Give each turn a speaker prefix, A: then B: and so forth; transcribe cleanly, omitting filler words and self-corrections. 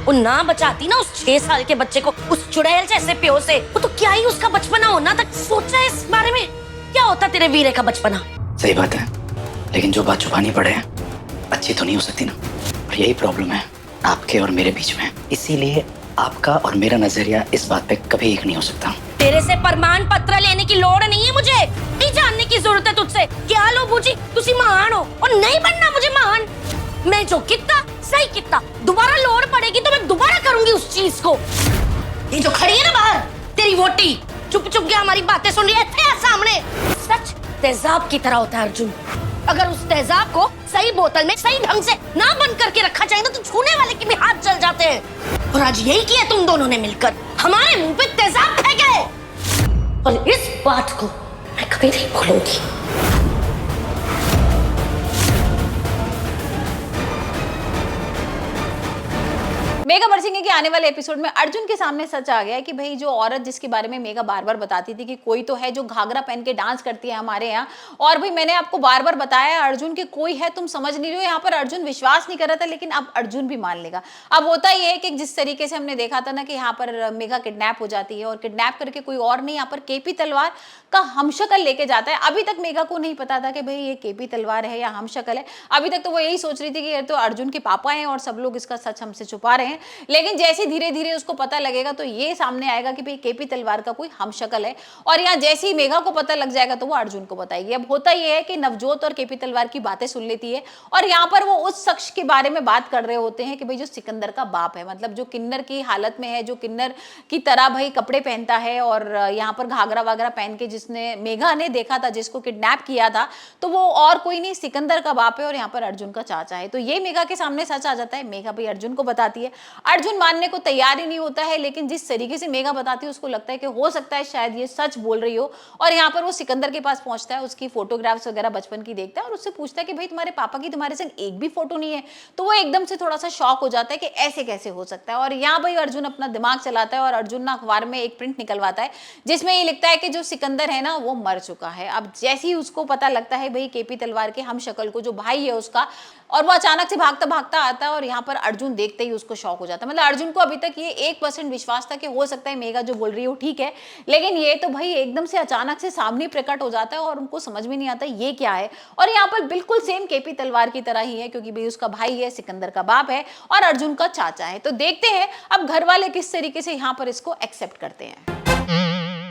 A: वो ना बचाती ना उस 6 साल के बच्चे को उस चुड़ैल जैसे प्यो से, वो तो क्या ही उसका बचपना होना था। सोचा है इस बारे में? क्या होता तेरे वीरे का बचपना?
B: सही बात है, लेकिन जो बात छुपानी पड़े अच्छी तो नहीं हो सकती ना, और यही प्रॉब्लम है आपके और मेरे बीच में। इसीलिए आपका और मेरा नजरिया इस बात पे कभी एक नहीं हो सकता।
A: तेरे से प्रमाण पत्र लेने की लोड़ नहीं है मुझे, नहीं जानने की जरूरत है तुझसे। क्या लो बूजी, तुसी महान हो और नहीं बनना मुझे महान। मैं जो कितना सही कितना, दोबारा लोड़ पड़ेगी तो मैं दोबारा करूंगी उस चीज को। ये जो खड़ी है ना बाहर, तेरी वोटी चुप चुप के हमारी बातें सुन रही है थे सामने। सच तेजाब की तरह होता है अर्जुन। अगर उस तेजाब को सही बोतल में सही ढंग से ना बंद करके रखा जाए तो छूने वाले के भी हाथ जल जाते हैं। और आज यही किया तुम दोनों ने मिलकर, हमारे मुंह पे तेजाब फेंके। और इस बात को मैं कभी नहीं भूलूंगी।
C: मेघा बरसिंगे के आने वाले एपिसोड में अर्जुन के सामने सच आ गया है कि भाई जो औरत जिसके बारे में मेघा बार बार बताती थी कि कोई तो है जो घाघरा पहन के डांस करती है हमारे यहाँ, और भाई मैंने आपको बार बार बताया अर्जुन के कोई है, तुम समझ नहीं रहे हो। यहाँ पर अर्जुन विश्वास नहीं कर रहा था, लेकिन अब अर्जुन भी मान लेगा। अब होता ही है कि जिस तरीके से हमने देखा था ना कि यहाँ पर मेघा किडनैप हो जाती है और किडनैप करके कोई और नहीं यहाँ पर केपी तलवार का हमशक्ल लेके जाता है। अभी तक मेघा को नहीं पता था कि भाई ये केपी तलवार है या हमशक्ल है। अभी तक तो वो यही सोच रही थी कि ये तो अर्जुन के पापा हैं और सब लोग इसका सच हमसे छुपा रहे हैं। लेकिन जैसे धीरे धीरे उसको पता लगेगा तो ये सामने आएगा कि भाई केपी तलवार का कोई हमशक्ल है, और यहाँ जैसे ही मेघा को पता लग जाएगा तो वो अर्जुन को बताएगी। अब होता ये है कि नवजोत और केपी तलवार की बातें सुन लेती है, और यहाँ पर वो उस शख्स के बारे में बात कर रहे होते हैं कि भाई जो सिकंदर का बाप है, मतलब जो किन्नर की हालत में है, जो किन्नर की तरह भाई कपड़े पहनता है और यहाँ पर घाघरा वागरा पहन के जिसने मेघा ने देखा था जिसको किडनैप किया था, तो वो और कोई नहीं सिकंदर का बाप है और यहाँ पर अर्जुन का चाचा है। तो ये मेघा के सामने सच आ जाता है। मेघा भाई अर्जुन को बताती है, अर्जुन मानने को तैयार ही नहीं होता है, लेकिन जिस तरीके से मेघा बताती है उसको लगता है कि हो सकता है शायद ये सच बोल रही हो। और यहाँ पर वो सिकंदर के पास पहुंचता है, उसकी फोटोग्राफ्स वगैरह बचपन की देखता है और उससे पूछता है कि भाई तुम्हारे पापा की तुम्हारे संग एक भी फोटो नहीं है। तो वो एकदम से थोड़ा सा शॉक हो जाता है कि ऐसे कैसे हो सकता है। और यहाँ भाई अर्जुन अपना दिमाग चलाता है और अर्जुन ना अखबार में एक प्रिंट निकलवाता है जिसमें ये लिखता है कि जो सिकंदर है ना वो मर चुका है। अब जैसे ही उसको पता लगता है भाई केपी तलवार के हमशक्ल को, जो भाई है उसका, और वो अचानक से भागता भागता आता है और यहाँ पर अर्जुन देखते ही उसको शॉक हो जाता है। मतलब अर्जुन को अभी तक ये 1% विश्वास था कि हो सकता है मेघा जो बोल रही है वो ठीक है, लेकिन ये तो भाई एकदम से अचानक से सामने प्रकट हो जाता है और उनको समझ में नहीं आता ये क्या है। और यहाँ पर बिल्कुल सेम केपी तलवार की तरह ही है, क्योंकि भाई उसका भाई है, सिकंदर का बाप है और अर्जुन का चाचा है। तो देखते हैं अब घर वाले किस तरीके से यहाँ पर इसको एक्सेप्ट करते हैं।